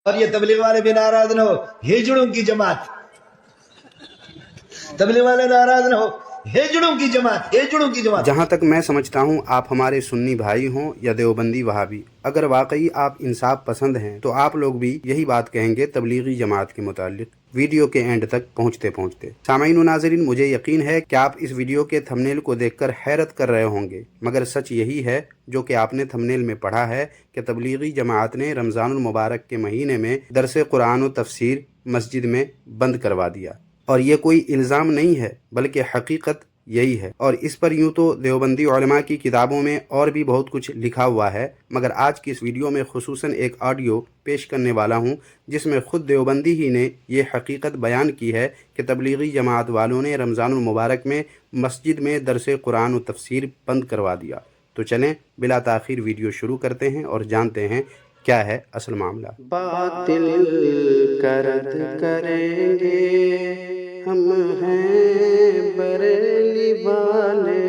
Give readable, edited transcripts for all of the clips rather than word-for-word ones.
اور یہ تبلیغ والے بھی ناراض نہ ہو، ہجڑوں کی جماعت، تبلیغ والے ناراض نہ ہو، ہجڑوں کی جماعت، ہجڑوں کی جماعت۔ جہاں تک میں سمجھتا ہوں آپ ہمارے سنی بھائی ہوں یا دیوبندی وہابی، اگر واقعی آپ انصاف پسند ہیں تو آپ لوگ بھی یہی بات کہیں گے تبلیغی جماعت کے متعلق ویڈیو کے اینڈ تک پہنچتے۔ سامعین و ناظرین، مجھے یقین ہے کہ آپ اس ویڈیو کے تھمبنیل کو دیکھ کر حیرت کر رہے ہوں گے، مگر سچ یہی ہے جو کہ آپ نے تھمبنیل میں پڑھا ہے کہ تبلیغی جماعت نے رمضان المبارک کے مہینے میں درس قرآن و تفسیر مسجد میں بند کروا دیا، اور یہ کوئی الزام نہیں ہے بلکہ حقیقت یہی ہے۔ اور اس پر یوں تو دیوبندی علماء کی کتابوں میں اور بھی بہت کچھ لکھا ہوا ہے، مگر آج کی اس ویڈیو میں خصوصاً ایک آڈیو پیش کرنے والا ہوں جس میں خود دیوبندی ہی نے یہ حقیقت بیان کی ہے کہ تبلیغی جماعت والوں نے رمضان المبارک میں مسجد میں درس قرآن و تفسیر بند کروا دیا۔ تو چلیں بلا تاخیر ویڈیو شروع کرتے ہیں اور جانتے ہیں کیا ہے اصل معاملہ۔ باطل کا رد کریں گے ہم ہیں بریلی والے۔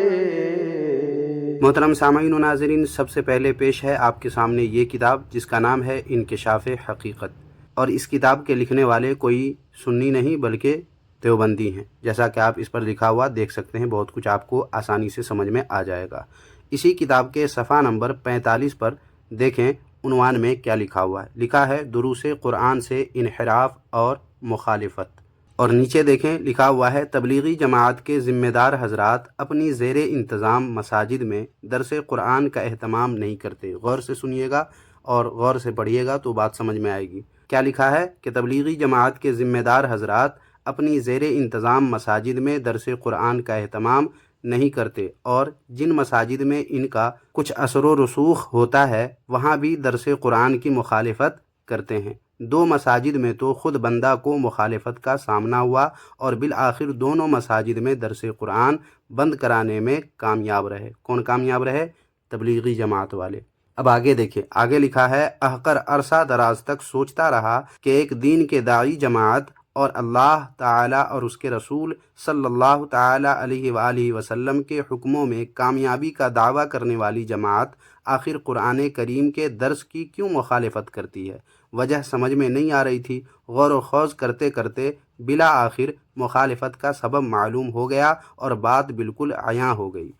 محترم سامعین و ناظرین، سب سے پہلے پیش ہے آپ کے سامنے یہ کتاب جس کا نام ہے انکشاف حقیقت، اور اس کتاب کے لکھنے والے کوئی سنی نہیں بلکہ دیوبندی ہیں، جیسا کہ آپ اس پر لکھا ہوا دیکھ سکتے ہیں، بہت کچھ آپ کو آسانی سے سمجھ میں آ جائے گا۔ اسی کتاب کے صفحہ نمبر 45 پر دیکھیں عنوان میں کیا لکھا ہوا ہے۔ لکھا ہے دروس قرآن سے انحراف اور مخالفت، اور نیچے دیکھیں لکھا ہوا ہے تبلیغی جماعت کے ذمہ دار حضرات اپنی زیر انتظام مساجد میں درس قرآن کا اہتمام نہیں کرتے۔ غور سے سنیے گا اور غور سے پڑھیے گا تو بات سمجھ میں آئے گی۔ کیا لکھا ہے کہ تبلیغی جماعت کے ذمہ دار حضرات اپنی زیر انتظام مساجد میں درس قرآن کا اہتمام نہیں کرتے، اور جن مساجد میں ان کا کچھ اثر و رسوخ ہوتا ہے وہاں بھی درس قرآن کی مخالفت کرتے ہیں۔ 2 مساجد میں تو خود بندہ کو مخالفت کا سامنا ہوا اور بالآخر دونوں مساجد میں درس قرآن بند کرانے میں کامیاب رہے۔ کون کامیاب رہے؟ تبلیغی جماعت والے۔ اب آگے دیکھیں، آگے لکھا ہے احقر عرصہ دراز تک سوچتا رہا کہ ایک دین کے داعی جماعت اور اللہ تعالیٰ اور اس کے رسول صلی اللہ تعالیٰ علیہ وآلہ وسلم کے حکموں میں کامیابی کا دعویٰ کرنے والی جماعت آخر قرآن کریم کے درس کی کیوں مخالفت کرتی ہے؟ وجہ سمجھ میں نہیں آ رہی تھی۔ غور و خوض کرتے کرتے بالآخر مخالفت کا سبب معلوم ہو گیا اور بات بالکل عیاں ہو گئی،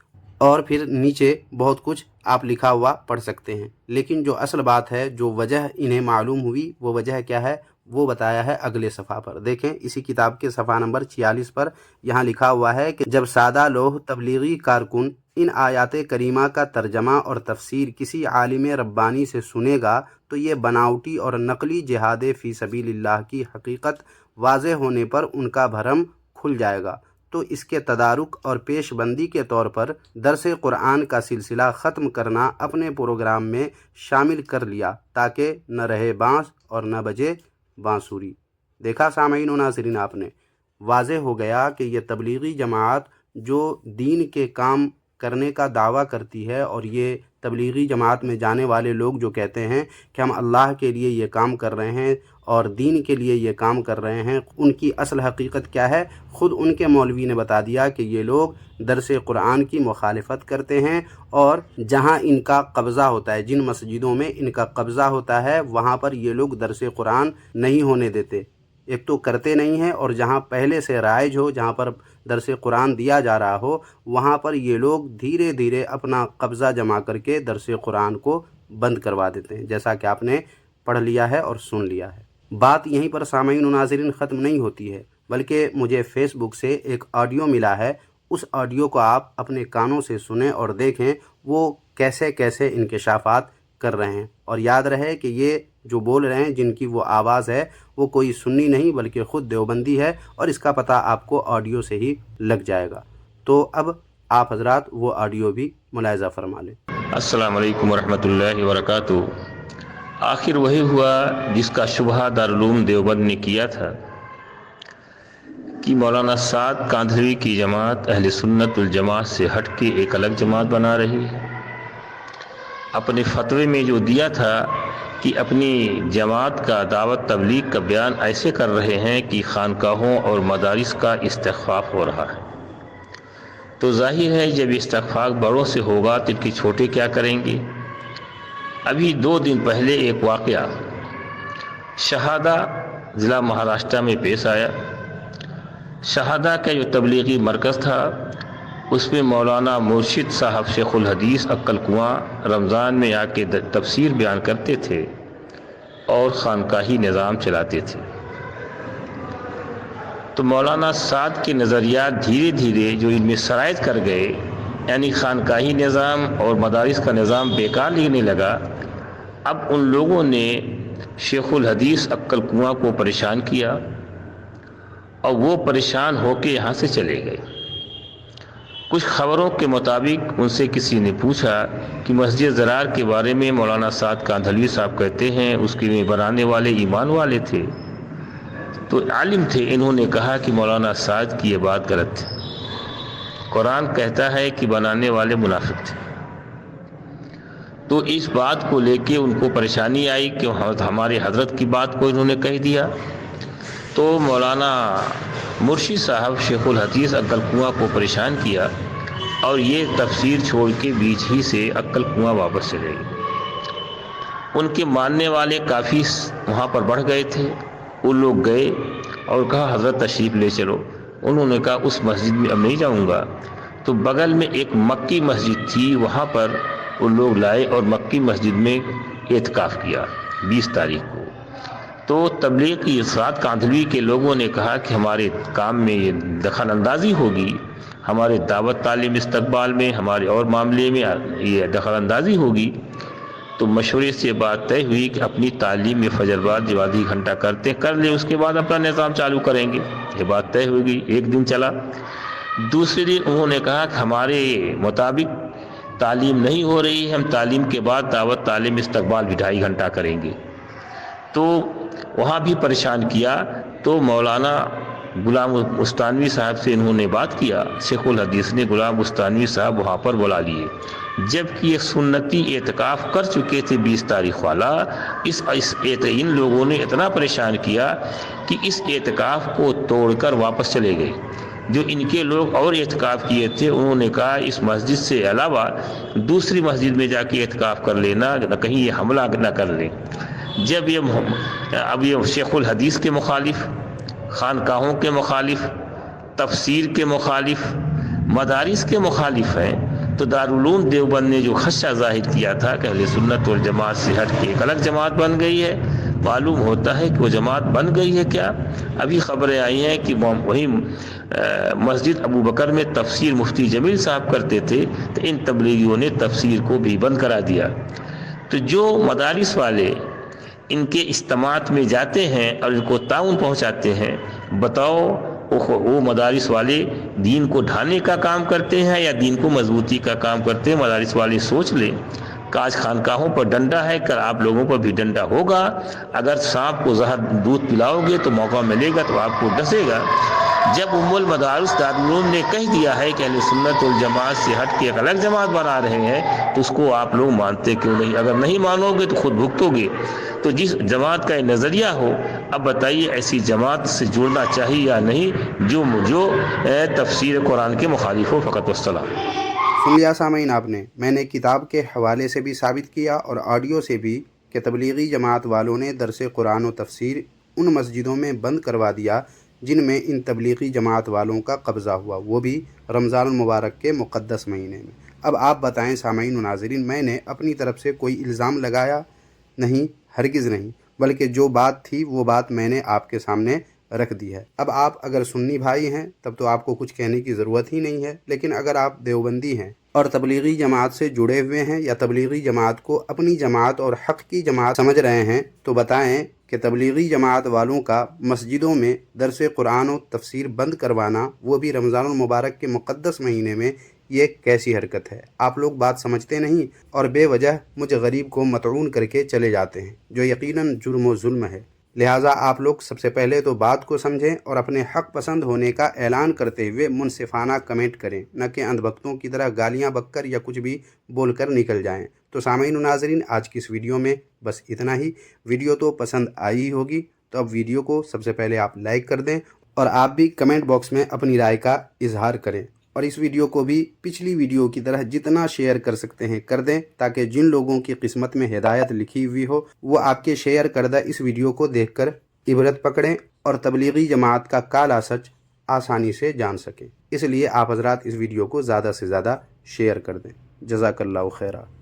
اور پھر نیچے بہت کچھ آپ لکھا ہوا پڑھ سکتے ہیں۔ لیکن جو اصل بات ہے، جو وجہ انہیں معلوم ہوئی، وہ وجہ کیا ہے وہ بتایا ہے اگلے صفحہ پر۔ دیکھیں اسی کتاب کے صفحہ نمبر 46 پر یہاں لکھا ہوا ہے کہ جب سادہ لوح تبلیغی کارکن ان آیات کریمہ کا ترجمہ اور تفسیر کسی عالم ربانی سے سنے گا تو یہ بناوٹی اور نقلی جہاد فی سبیل اللہ کی حقیقت واضح ہونے پر ان کا بھرم کھل جائے گا، تو اس کے تدارک اور پیش بندی کے طور پر درس قرآن کا سلسلہ ختم کرنا اپنے پروگرام میں شامل کر لیا تاکہ نہ رہے بانس اور نہ بجے بانسری۔ دیکھا سامعین و ناظرین، آپ نے واضح ہو گیا کہ یہ تبلیغی جماعت جو دین کے کام کرنے کا دعویٰ کرتی ہے، اور یہ تبلیغی جماعت میں جانے والے لوگ جو کہتے ہیں کہ ہم اللہ کے لیے یہ کام کر رہے ہیں اور دین کے لیے یہ کام کر رہے ہیں، ان کی اصل حقیقت کیا ہے؟ خود ان کے مولوی نے بتا دیا کہ یہ لوگ درس قرآن کی مخالفت کرتے ہیں، اور جہاں ان کا قبضہ ہوتا ہے، جن مسجدوں میں ان کا قبضہ ہوتا ہے، وہاں پر یہ لوگ درس قرآن نہیں ہونے دیتے۔ ایک تو کرتے نہیں ہیں، اور جہاں پہلے سے رائج ہو، جہاں پر درس قرآن دیا جا رہا ہو، وہاں پر یہ لوگ دھیرے دھیرے اپنا قبضہ جما کر کے درس قرآن کو بند کروا دیتے ہیں، جیسا کہ آپ نے پڑھ لیا ہے اور سن لیا ہے۔ بات یہیں پر سامعین و ناظرین ختم نہیں ہوتی ہے، بلکہ مجھے فیس بک سے ایک آڈیو ملا ہے، اس آڈیو کو آپ اپنے کانوں سے سنیں اور دیکھیں وہ کیسے کیسے انکشافات کر رہے ہیں، اور یاد رہے کہ یہ جو بول رہے ہیں، جن کی وہ آواز ہے، وہ کوئی سنی نہیں بلکہ خود دیوبندی ہے، اور اس کا پتہ آپ کو آڈیو سے ہی لگ جائے گا۔ تو اب آپ حضرات وہ آڈیو بھی ملاحظہ فرما لیں۔ السلام علیکم ورحمۃ اللہ وبرکاتہ۔ آخر وہی ہوا جس کا شبہ دارالعلوم دیوبند نے کیا تھا کہ مولانا سعد کاندھلوی کی جماعت اہل سنت الجماعت سے ہٹ کے ایک الگ جماعت بنا رہی ہے۔ اپنے فتوے میں جو دیا تھا کہ اپنی جماعت کا دعوت تبلیغ کا بیان ایسے کر رہے ہیں کہ خانقاہوں اور مدارس کا استخفاف ہو رہا ہے، تو ظاہر ہے جب استخفاف بڑوں سے ہوگا تو ان کے چھوٹے کیا کریں گے؟ ابھی 2 دن پہلے ایک واقعہ شہادہ ضلع مہاراشٹر میں پیش آیا۔ شہادہ کا جو تبلیغی مرکز تھا اس میں مولانا مرشد صاحب شیخ الحدیث عقل کنواں رمضان میں آ کے تفسیر بیان کرتے تھے اور خانقاہی نظام چلاتے تھے۔ تو مولانا سعد کے نظریات دھیرے دھیرے جو ان میں سرایت کر گئے، یعنی خانقاہی نظام اور مدارس کا نظام بیکار لگنے لگا۔ اب ان لوگوں نے شیخ الحدیث عقل کنواں کو پریشان کیا اور وہ پریشان ہو کے یہاں سے چلے گئے۔ کچھ خبروں کے مطابق ان سے کسی نے پوچھا کہ مسجد زرار کے بارے میں مولانا سعد کاندھلوی صاحب کہتے ہیں اس کے میں بنانے والے ایمان والے تھے، تو عالم تھے، انہوں نے کہا کہ مولانا سعد کی یہ بات غلط ہے، قرآن کہتا ہے کہ بنانے والے منافق تھے۔ تو اس بات کو لے کے ان کو پریشانی آئی کہ ہمارے حضرت کی بات کو انہوں نے کہہ دیا۔ تو مولانا مرشد صاحب شیخ الحدیث عقل کنواں کو پریشان کیا اور یہ تفسیر چھوڑ کے بیچ ہی سے عقل کنواں واپس چلے گئے۔ ان کے ماننے والے کافی وہاں پر بڑھ گئے تھے، وہ لوگ گئے اور کہا حضرت تشریف لے چلو۔ انہوں نے کہا اس مسجد میں اب نہیں جاؤں گا۔ تو بغل میں ایک مکی مسجد تھی، وہاں پر وہ لوگ لائے اور مکی مسجد میں اعتکاف کیا 20 تاریخ کو۔ تو تبلیغی سعد کاندھلوی کے لوگوں نے کہا کہ ہمارے کام میں یہ دخل اندازی ہوگی، ہمارے دعوت تعلیم استقبال میں، ہمارے اور معاملے میں یہ دخل اندازی ہوگی۔ تو مشورے سے بات طے ہوئی کہ اپنی تعلیم میں فجر بعد جو آدھی گھنٹہ کرتے کر لیں، اس کے بعد اپنا نظام چالو کریں گے۔ یہ بات طے ہو گئی، ایک دن چلا۔ دوسرے دن انہوں نے کہا کہ ہمارے مطابق تعلیم نہیں ہو رہی ہے، ہم تعلیم کے بعد دعوت تعلیم استقبال بھی 2.5 گھنٹہ کریں گے۔ تو وہاں بھی پریشان کیا۔ تو مولانا غلام استانوی صاحب سے انہوں نے بات کیا، شیخ الحدیث نے غلام استانوی صاحب وہاں پر بلا لیے، جبکہ یہ سنتی اعتکاف کر چکے تھے 20 تاریخ والا۔ ان لوگوں نے اتنا پریشان کیا کہ اس اعتکاف کو توڑ کر واپس چلے گئے۔ جو ان کے لوگ اور اعتکاف کیے تھے انہوں نے کہا اس مسجد سے علاوہ دوسری مسجد میں جا کے اعتکاف کر لینا، کہیں یہ حملہ نہ کر لیں۔ جب یہ شیخ الحدیث کے مخالف، خانقاہوں کے مخالف، تفسیر کے مخالف، مدارس کے مخالف ہیں، تو دارالعلوم دیوبند نے جو خدشہ ظاہر کیا تھا کہ اہل سنت والجماعت سے ہٹ کے ایک الگ جماعت بن گئی ہے، معلوم ہوتا ہے کہ وہ جماعت بن گئی ہے کیا؟ ابھی خبریں آئی ہیں کہ وہی مسجد ابو بکر میں تفسیر مفتی جمیل صاحب کرتے تھے، تو ان تبلیغیوں نے تفسیر کو بھی بند کرا دیا۔ تو جو مدارس والے ان کے اجتماعات میں جاتے ہیں اور ان کو تعاون پہنچاتے ہیں، بتاؤ وہ مدارس والے دین کو ڈھانے کا کام کرتے ہیں یا دین کو مضبوطی کا کام کرتے ہیں؟ مدارس والے سوچ لیں کہ آج خانقاہوں پر ڈنڈا ہے، کل آپ لوگوں پر بھی ڈنڈا ہوگا۔ اگر سانپ کو زہر دودھ پلاؤ گے تو موقع ملے گا تو آپ کو ڈسے گا۔ جب ام المدارس دارالعلوم نے کہہ دیا ہے کہ اہل سنت والجماعت سے ہٹ کے ایک الگ جماعت بنا رہے ہیں، تو اس کو آپ لوگ مانتے کیوں نہیں؟ اگر نہیں مانو گے تو خود بھگتو گے۔ تو جس جماعت کا یہ نظریہ ہو، اب بتائیے ایسی جماعت سے جڑنا چاہیے یا نہیں جو تفسیر قرآن کے مخالف ہو؟ فقط والسلام۔ سن لیا سامعین آپ نے، میں نے کتاب کے حوالے سے بھی ثابت کیا اور آڈیو سے بھی کہ تبلیغی جماعت والوں نے درس قرآن و تفسیر ان مسجدوں میں بند کروا دیا جن میں ان تبلیغی جماعت والوں کا قبضہ ہوا، وہ بھی رمضان المبارک کے مقدس مہینے میں۔ اب آپ بتائیں سامعین و ناظرین، میں نے اپنی طرف سے کوئی الزام لگایا نہیں، ہرگز نہیں، بلکہ جو بات تھی وہ بات میں نے آپ کے سامنے رکھ دی ہے۔ اب آپ اگر سنی بھائی ہیں تب تو آپ کو کچھ کہنے کی ضرورت ہی نہیں ہے، لیکن اگر آپ دیوبندی ہیں اور تبلیغی جماعت سے جڑے ہوئے ہیں یا تبلیغی جماعت کو اپنی جماعت اور حق کی جماعت سمجھ رہے ہیں، تو بتائیں کہ تبلیغی جماعت والوں کا مسجدوں میں درس قرآن و تفسیر بند کروانا، وہ بھی رمضان المبارک کے مقدس مہینے میں، یہ کیسی حرکت ہے؟ آپ لوگ بات سمجھتے نہیں اور بے وجہ مجھ غریب کو مطعون کر کے چلے جاتے ہیں، جو یقیناً جرم و ظلم ہے۔ لہٰذا آپ لوگ سب سے پہلے تو بات کو سمجھیں اور اپنے حق پسند ہونے کا اعلان کرتے ہوئے منصفانہ کمنٹ کریں، نہ کہ اندھ بھگتوں کی طرح گالیاں بک کر یا کچھ بھی بول کر نکل جائیں۔ تو سامعین و ناظرین، آج کی اس ویڈیو میں بس اتنا ہی۔ ویڈیو تو پسند آئی ہوگی، تو اب ویڈیو کو سب سے پہلے آپ لائک کر دیں اور آپ بھی کمنٹ باکس میں اپنی رائے کا اظہار کریں۔ اور اس ویڈیو کو بھی پچھلی ویڈیو کی طرح جتنا شیئر کر سکتے ہیں کر دیں، تاکہ جن لوگوں کی قسمت میں ہدایت لکھی ہوئی ہو وہ آپ کے شیئر کردہ اس ویڈیو کو دیکھ کر عبرت پکڑیں اور تبلیغی جماعت کا کالا سچ آسانی سے جان سکیں۔ اس لیے آپ حضرات اس ویڈیو کو زیادہ سے زیادہ شیئر کر دیں۔ جزاک اللہ خیرہ۔